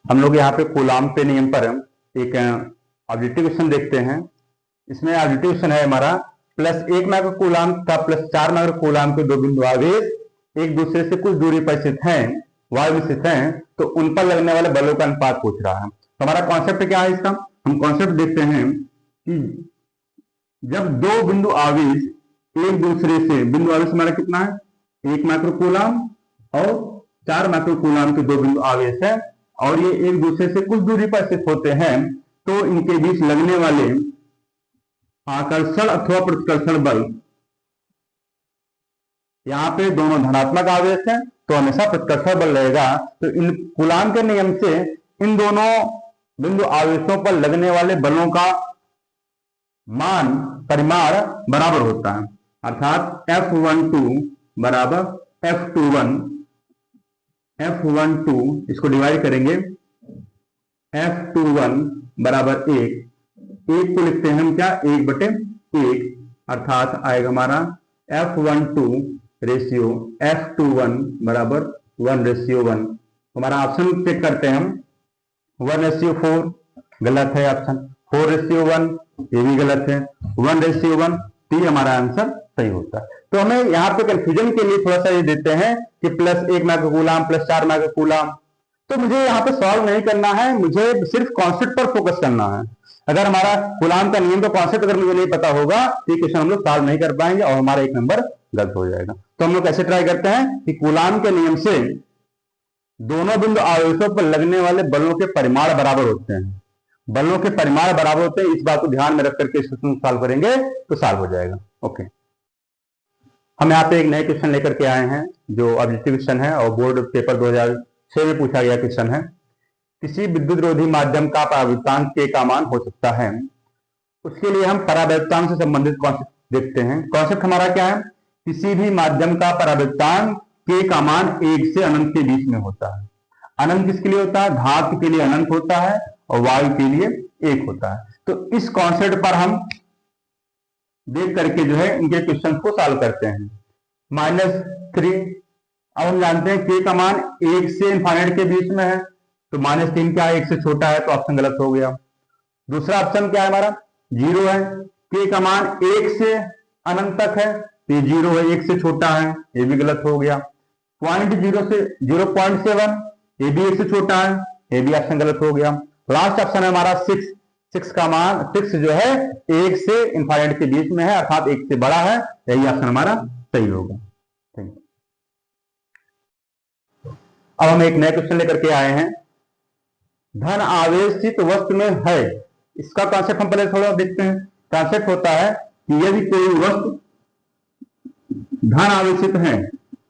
हम लोग यहाँ पे कूलाम के नियम पर एक ऑब्जेक्टिव क्वेश्चन देखते हैं। इसमें ऑब्जेक्टिव क्वेश्चन है हमारा +1 माइक्रो कूलाम का +4 माइक्रो कूलाम के दो बिंदु आवेश एक दूसरे से कुछ दूरी पर स्थित हैं, वायु स्थित हैं, तो उन पर लगने वाले बलों का अनुपात पूछ रहा है। तो हमारा कॉन्सेप्ट क्या है इसका? हम कॉन्सेप्ट देखते हैं कि जब दो बिंदु आवेश एक दूसरे से, बिंदु आवेश हमारा कितना है 1 माइक्रो कूलाम और 4 माइक्रो कूलाम के दो बिंदु आवेश है और ये एक दूसरे से कुछ दूरी पर स्थित होते हैं, तो इनके बीच लगने वाले आकर्षण अथवा प्रतिकर्षण बल, यहाँ पे दोनों धनात्मक आवेश है तो हमेशा प्रतिकर्षण बल रहेगा। तो इन कूलाम के नियम से इन दोनों बिंदु आवेशों पर लगने वाले बलों का मान परिमाण बराबर होता है, अर्थात F12 बराबर F21, F12 इसको डिवाइड करेंगे, F21 बराबर 1 को लिखते हैं हम क्या 1/1, अर्थात आएगा हमारा F12 रेशियो F21 बराबर 1:1। हमारा ऑप्शन चेक करते हैं हम, 1:4 गलत है ऑप्शन, 4:1 ये भी गलत है, 1:1 तो ये हमारा आंसर सही होता है। तो हमें यहाँ पे कंफ्यूजन के लिए थोड़ा सा ये देते हैं कि +1 माइक्रो कूलाम +4 माइक्रो कूलाम, तो मुझे यहाँ पे सॉल्व नहीं करना है, मुझे सिर्फ कॉन्सेप्ट पर फोकस करना है। अगर हमारा कूलाम का नियम का कॉन्सेप्ट अगर मुझे नहीं पता होगा तो ये क्वेश्चन हम लोग सॉल्व नहीं कर पाएंगे और हमारा 1 नंबर गलत हो जाएगा। तो हम लोग कैसे ट्राई करते हैं कि कूलाम के नियम से दोनों बिंदु आवेशों पर लगने वाले बलों के परिमाण बराबर होते हैं, बलों के परिमाण बराबर होते हैं, इस बात को ध्यान में रख करके इस क्वेश्चन सॉल्व करेंगे तो सॉल्व हो जाएगा। ओके, हम यहाँ पे एक नए क्वेश्चन लेकर के आए हैं जो ऑब्जेक्टिव क्वेश्चन है और बोर्ड पेपर 2006 में पूछा गया क्वेश्चन है। किसी विद्युत रोधी माध्यम का परावैद्युतांक K का मान हो सकता है, उसके लिए हम परावैद्युतांक से संबंधित कॉन्सेप्ट देखते हैं। कॉन्सेप्ट हमारा क्या है? किसी भी माध्यम का परावैद्युतांक K का मान 1 से अनंत के बीच में होता है। अनंत किसके लिए होता है? धातु के लिए अनंत होता है और वायु के लिए 1 होता है। तो इस कॉन्सेप्ट पर हम देख करके जो है इनके क्वेश्चन को सॉल्व करते हैं। -3, अब हम जानते हैं K का मान 1 से इनफाइनाइट के बीच में है, तो -3 क्या है 1 से छोटा है, तो ऑप्शन गलत हो गया। दूसरा ऑप्शन क्या है हमारा 0 है, K का मान 1 से अनंत तक है, तो ये 0 है, 1 से छोटा है, ये भी गलत हो गया। 0.0 से 0.7 ये भी 1 से छोटा है, ये भी ऑप्शन गलत हो गया। लास्ट ऑप्शन है हमारा 6 का मान 6 जो है 1 से इनफाइनाइट के बीच में है, अर्थात 1 से बड़ा है, यही ऑप्शन हमारा सही होगा। अब हम एक नए क्वेश्चन लेकर के आए हैं, धन आवेशित वस्तु में है, इसका कॉन्सेप्ट हम पहले थोड़ा देखते हैं। कॉन्सेप्ट होता है कि यदि कोई वस्तु धन आवेशित है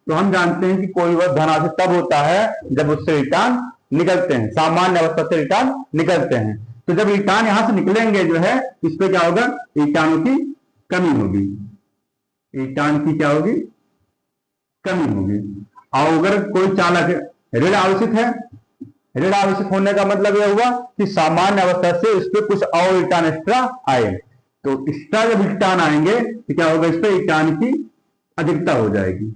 तो हम जानते हैं कि कोई वस्तु धन आवेशित तब होता है जब उससे इलेक्ट्रॉन निकलते हैं, सामान्य अवस्था से इलेक्ट्रॉन निकलते हैं। तो जब इलेक्ट्रॉन यहां से निकलेंगे जो है इस पे क्या होगा, इलेक्ट्रॉनों की कमी होगी, इलेक्ट्रॉन की क्या होगी, कमी होगी। और अगर कोई चालक ऋण आवेशित है, ऋण आवेशित होने का मतलब यह हुआ कि सामान्य अवस्था से इस पे कुछ और इलेक्ट्रॉन एक्स्ट्रा आए, तो एक्स्ट्रा जब इलेक्ट्रॉन आएंगे तो क्या होगा, इस पे इलेक्ट्रॉन की अधिकता हो जाएगी।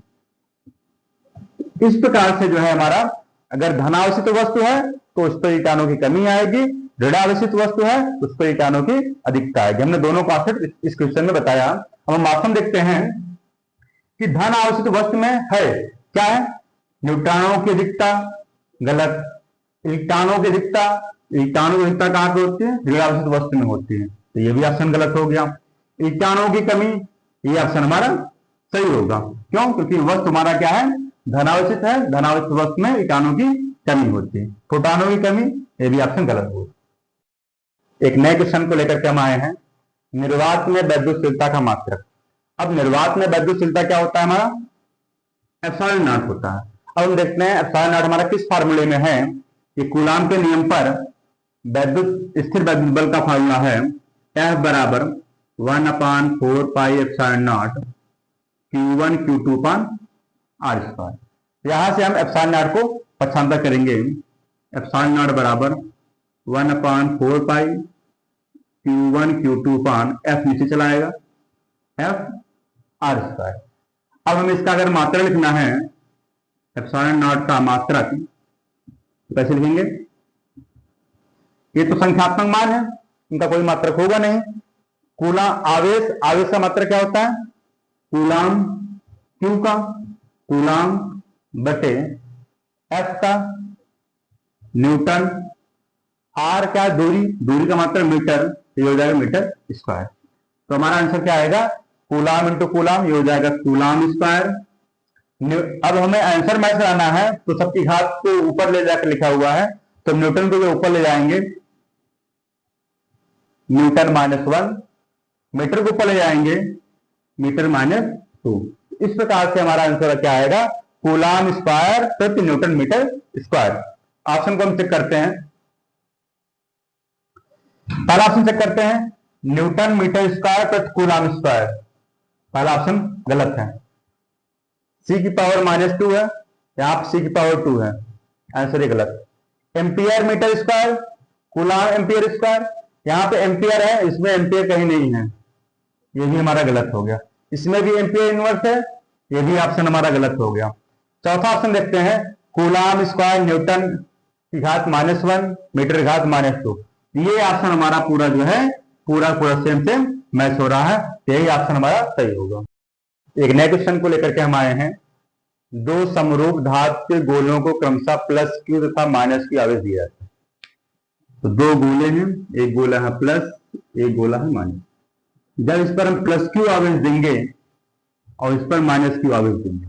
इस प्रकार से जो है हमारा अगर धनावेशित वस्तु है तो उस पर इलेक्ट्रॉनों की कमी आएगी, ऋणावेशित वस्तु है तो उस पर इलेक्ट्रॉनों की अधिकता आएगी। हमने दोनों कॉन्सेप्ट इस क्वेश्चन में बताया। अब हम ऑप्शन देखते हैं कि धन आवेशित वस्तु में है क्या है, न्यूट्रॉनों की अधिकता, गलत। इलेक्ट्रॉनों की अधिकता, इलेक्ट्रॉनों की अधिकता कहां पे होती है, ऋणावेशित वस्तु में होती है, तो ये भी ऑप्शन गलत हो गया। इलेक्ट्रॉनों की कमी, ये ऑप्शन हमारा सही होगा। क्यों? क्योंकि वस्तु हमारा क्या है, धनावेशित है, धनावेशित वस्तु में इलेक्ट्रॉनों की कमी होती है। प्रोटॉनों की कमी, ये भी ऑप्शन गलत होगा। एक नए क्वेश्चन को लेकर के हम आए हैं, निर्वात में वैद्युतशीलता का मात्रक। अब निर्वात में वैद्युतशीलता क्या होता है हमारा, ε0 होता है। अब हम देखते हैं ε0 हमारा किस फार्मूले में है। ये कूलाम के नियम पर स्थिर वैद्युत बल का फार्मूला है F बराबर 1/4 पाई ε0 Q1 Q2 R²। यहां से हम ε0 को पक्षांतर करेंगे, ε0 बराबर 1/4 पाई Q1 Q2 F नीचे चलाएगा F R²। अब हमें इसका अगर मात्रक लिखना है, ε0 का मात्रक कैसे लिखेंगे, ये तो संख्यात्मक मान है, इनका कोई मात्रक होगा नहीं। कूलाम आवेश, आवेश का मात्रक क्या होता है? कूलाम, क्यू का कूलाम बटे एफ का न्यूटन, आर क्या दूरी, दूरी का मात्रक मीटर, ये हो जाएगा मीटर स्क्वायर। तो हमारा आंसर क्या आएगा? कूलाम इंटू कूलाम, ये हो जाएगा कूलाम स्क्वायर। अब हमें आंसर मैच कराना है तो सबकी घात को ऊपर ले जाकर लिखा हुआ है, तो न्यूटन को जो ऊपर ले जाएंगे न्यूटन -1, मीटर को ऊपर ले जाएंगे मीटर -2। इस प्रकार से हमारा आंसर क्या आएगा? कूलाम स्क्वायर प्रति न्यूटन मीटर स्क्वायर। ऑप्शन को हम चेक करते हैं। पहला ऑप्शन चेक करते हैं, न्यूटन मीटर स्क्वायर प्रति कूलाम स्क्वायर। पहला ऑप्शन गलत है, c की पावर -2 है, यहां पर c की पावर 2 है, आंसर ही गलत। Ampere metre square, coulomb ampere square, यहां पे एम्पियर है, इसमें एम्पियर कहीं नहीं है, ये भी हमारा गलत हो गया। इसमें भी एम्पियर इनवर्स है, ये भी ऑप्शन हमारा गलत हो गया। चौथा ऑप्शन देखते हैं, कूलाम स्क्वायर न्यूटन की घात -1 मीटर की घात -2। ये ऑप्शन हमारा पूरा जो है पूरा सेम सेम मैच हो रहा है, यही ऑप्शन हमारा सही होगा। एक नए क्वेश्चन को लेकर के हम आए हैं। दो समरूप धातु के गोलों को क्रमशः +q तथा -q आवेश दिया जाता है। तो दो गोले हैं, एक गोला है प्लस, एक गोला है माइनस। जब इस पर हम +q आवेश देंगे और इस पर -q आवेश देंगे,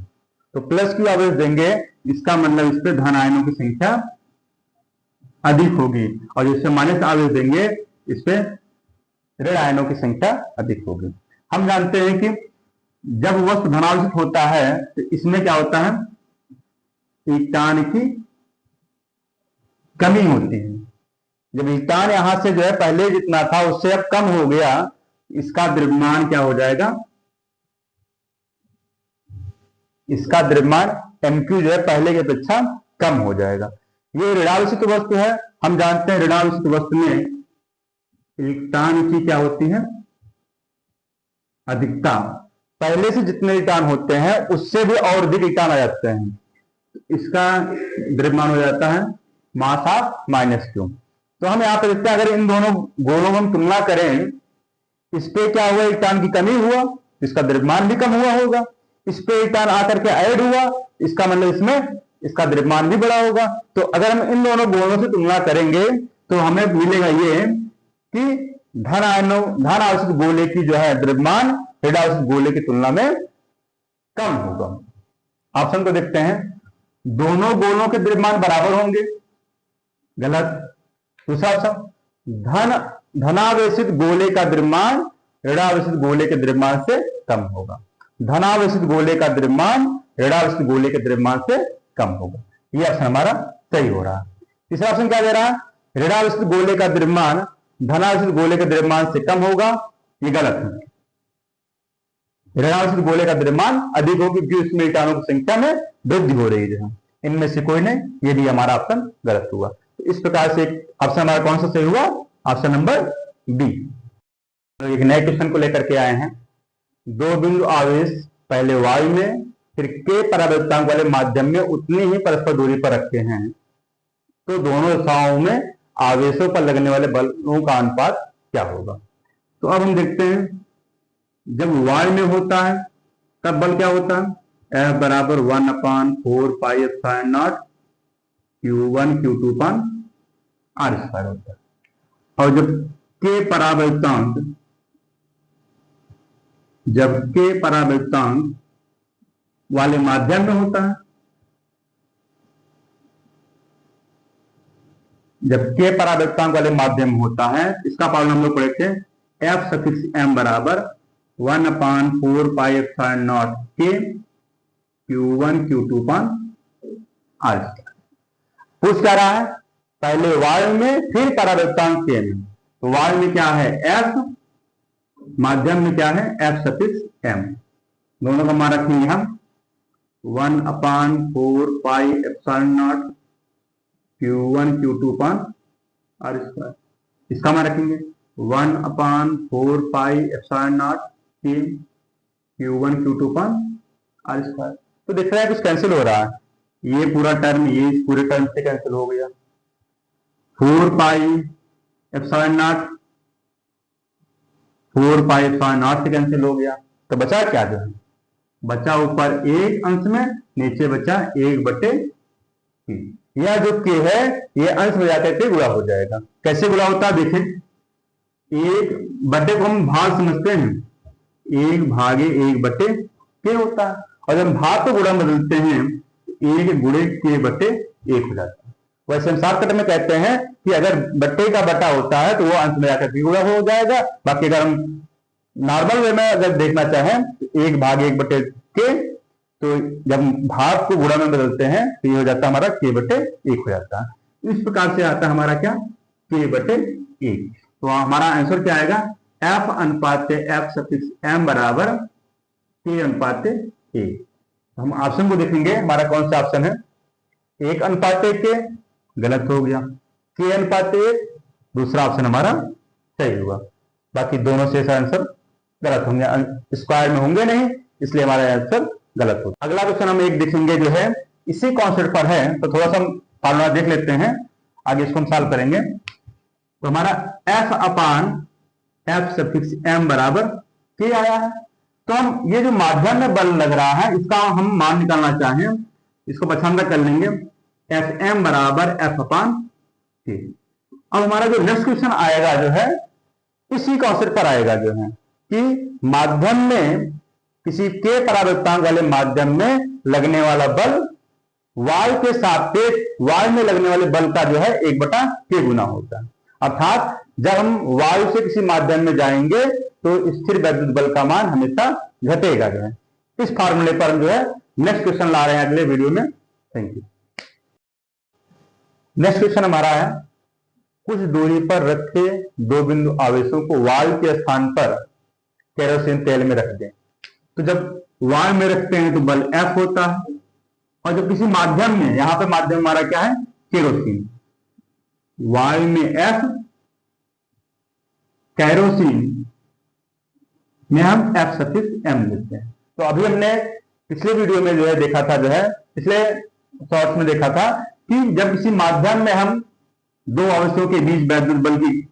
तो +q आवेश देंगे, इसका मतलब इस पर धन आयनों की संख्या अधिक होगी, और जिससे माइनस आवेश देंगे इस पे ऋण आयनों की संख्या अधिक होगी। हम जानते हैं कि जब वस्तु धनावेशित होता है तो इसमें क्या होता है? इलेक्ट्रॉन की कमी होती है। जब इलेक्ट्रॉन यहां से जो है पहले जितना था उससे अब कम हो गया, इसका द्रव्यमान क्या हो जाएगा? इसका द्रव्यमान mq जो है पहले की अपेक्षा कम हो जाएगा। ये ऋणावेशित वस्तु है, हम जानते हैं ऋणावेशित वस्तु में इलेक्ट्रॉन की क्या होती है? अधिकता। पहले से जितने इलेक्ट्रॉन होते हैं उससे भी और अधिक इलेक्ट्रॉन आ जाते हैं, इसका द्रव्यमान हो जाता है मास ऑफ -q। तो हम यहाँ पे देखते हैं, अगर इन दोनों गोलों में हम तुलना करें, इस पे क्या हुआ? इलेक्ट्रॉन की कमी हुआ, इसका द्रव्यमान भी कम हुआ होगा। इस पे इलेक्ट्रॉन आकर के ऐड हुआ, इसका मतलब इसमें इसका द्रव्यमान भी बड़ा होगा। तो अगर हम इन दोनों गोलों से तुलना करेंगे तो हमें मिलेगा ये कि धन आवेशित गोले की जो है द्रव्यमान ऋण आवेशित गोले की तुलना में कम होगा। ऑप्शन को देखते हैं, दोनों गोलों के द्रव्यमान बराबर होंगे, गलत। दूसरा ऑप्शन, धनावेशित गोले का द्रव्यमान ऋणावेशित गोले के द्रव्यमान से कम होगा। धनावेशित गोले का द्रव्यमान ऋणावेशित गोले के द्रव्यमान से कम होगा। ये ऑप्शन हमारा सही हो रहा है। तीसरा ऑप्शन क्या दे रहा है? ऋणावेशित गोले का द्रव्यमान धनावेशित गोले के द्रव्यमान से कम होगा, ये गलत है। ऋणावेशित गोले का द्रव्यमान अधिक होगी क्योंकि इसमें इलेक्ट्रॉनों की संख्या में वृद्धि हो रही है। इनमें से कोई नहीं, ये भी हमारा ऑप्शन गलत हुआ। तो इस प्रकार से ऑप्शन हमारा कौन सा सही हुआ? Option number B. तो एक नए क्वेश्चन को लेकर के आए हैं। दो बिंदु आवेश पहले वायु में फिर k परावैक्तांक वाले माध्यम में उतनी ही परस्पर दूरी पर रखते हैं, तो दोनों दिशाओं में आवेशों पर लगने वाले बलों का अनुपात क्या होगा? तो अब हम देखते हैं, जब वायु में होता है तब बल क्या होता है? F बराबर 1/4πε0 Q1 Q2 R² होता है। और जब k परावैक्तांक वाले माध्यम में होता है, जब k परावैक्तांक वाले माध्यम में होता है, इसका पावर हम लोग पढ़ते हैं F(m) बराबर 1/4πε0 k Q1 Q2 R²। पूछ क्या रहा है? पहले वायु में फिर परावैक्तांक k में। तो वायु में क्या है? F, माध्यम में क्या है? F(m). दोनों का मान रखेंगे हम 1/4πε0 Q1 Q2 R²। इसका मान रखेंगे 1/4πε0 k Q1 Q2 R²। तो दिख रहा है कुछ कैंसिल हो रहा है, ये पूरा टर्म ये इस पूरे टर्म से कैंसिल हो गया। 4π epsilon naught 4 pi epsilon naught से कैंसिल हो गया, तो बचा क्या जो है, बचा ऊपर एक अंश में, नीचे बचा 1/k। यह जो k है ये अंश में जाकर के गुणा हो जाएगा। कैसे गुणा होता है देखें, एक बटे को हम भाग समझते हैं, 1/1/k होता है, और जब भाग को गुणा बदलते हैं 1 × k/1 हो जाता है। वैसे हम शॉर्टकट में कहते हैं कि अगर बट्टे का बटा होता है तो वो अंश में जाकर के गुणा हो जाएगा। बाकी अगर हम नॉर्मल वे में अगर देखना चाहें 1/1/k, तो जब भाग को गुणा में बदलते हैं तो ये हो जाता है हमारा k/1 हो जाता है। इस प्रकार से आता है हमारा क्या, k/1। तो हमारा आंसर क्या आएगा, F/F(m) बराबर k/a। हम ऑप्शन को देखेंगे, हमारा कौन सा ऑप्शन है, 1/k, गलत हो गया, k/a दूसरा ऑप्शन हमारा सही हुआ। बाकी दोनों से आंसर गलत होंगे, स्क्वायर में होंगे नहीं, इसलिए हमारा आंसर गलत होगा। अगला क्वेश्चन हम एक देखेंगे जो है इसी कॉन्सेप्ट पर है, तो थोड़ा सा हम फार्मूला देख लेते हैं, आगे इसको हम सॉल्व करेंगे। तो हमारा F/F(m) बराबर k आया है। तो हम ये जो माध्यम में बल लग रहा है इसका हम मान निकालना चाहें, इसको पछाड़ कर लेंगे, Fm बराबर F/k। अब हमारा जो नेक्स्ट क्वेश्चन आएगा जो है इसी कॉन्सेप्ट पर आएगा जो है कि माध्यम में किसी k परावर्तनांक वाले माध्यम में लगने वाला बल y के सापेक्ष y में लगने वाले बल का जो है 1/k गुना होता है। अर्थात जब हम वायु से किसी माध्यम में जाएंगे तो स्थिर वैद्युत बल का मान हमेशा घटेगा जो है। इस फार्मूले पर हम जो है नेक्स्ट क्वेश्चन ला रहे हैं अगले वीडियो में। Thank you. नेक्स्ट क्वेश्चन हमारा है, कुछ दूरी पर रखे दो बिंदु आवेशों को वायु के स्थान पर केरोसिन तेल में रख दें। तो जब वायु में रखते हैं तो बल F होता है, और जब किसी माध्यम में, यहां पे माध्यम हमारा क्या है, केरोसिन, वायु में F, केरोसिन में हम F(m) लिखते हैं। तो अभी हमने पिछले वीडियो में जो है देखा था, जो है पिछले शॉर्ट्स में देखा था कि जब किसी माध्यम में हम दो आवेशों के बीच वैद्युत बल की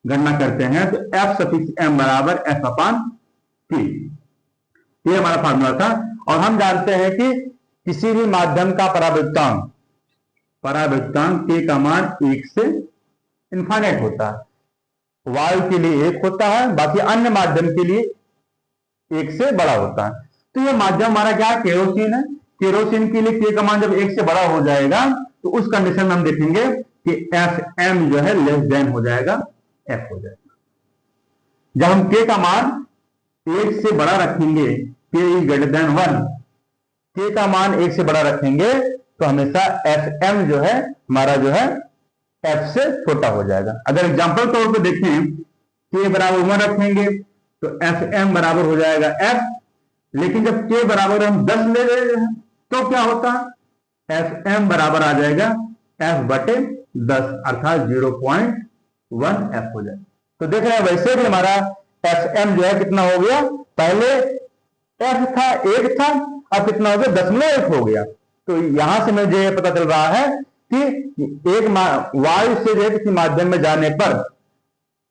गणना करते हैं तो F(m) बराबर F/k, ये हमारा फार्मूला था। और हम जानते हैं कि किसी भी माध्यम का परावृत्तांक k का मान 1 से इनफाइनाइट होता है। वायु के लिए 1 होता है, बाकी अन्य माध्यम के लिए 1 से बड़ा होता है। तो ये माध्यम हमारा क्या है, केरोसिन है। केरोसिन के लिए k का मान जब 1 से बड़ा हो जाएगा तो उस कंडीशन में हम देखेंगे कि Fm जो है लेस देन हो जाएगा F हो जाएगा। जब हम k का मान 1 से बड़ा रखेंगे, k is greater than 1, k का मान 1 से बड़ा रखेंगे तो हमेशा Fm जो है हमारा जो है F से छोटा हो जाएगा। अगर एग्जांपल तौर पे देखें, k बराबर 1 रखेंगे तो Fm बराबर हो जाएगा F, लेकिन जब k बराबर हम 10 ले रहे हैं तो क्या होता है, Fm बराबर आ जाएगा F/10, अर्थात 0.1 F हो जाएगा। तो देख रहे हैं वैसे भी हमारा Fm जो है कितना हो गया, पहले F था 1 था, अब कितना हो गया, 10.1 हो गया। तो यहां से मुझे यह पता चल रहा है कि एक वायु से जो है किसी माध्यम में जाने पर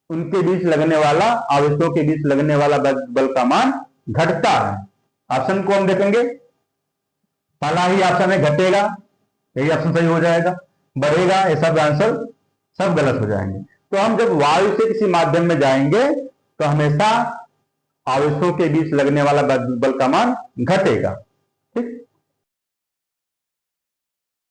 उनके बीच लगने वाला, आवेशों के बीच लगने वाला बल का मान घटता है। ऑप्शन को हम देखेंगे, पहला ही ऑप्शन है घटेगा, यही ऑप्शन सही हो जाएगा। बढ़ेगा, ये सब आंसर सब गलत हो जाएंगे। तो हम जब वायु से किसी माध्यम में जाएंगे तो हमेशा आवेशों के बीच लगने वाला बल का मान घटेगा। ठीक।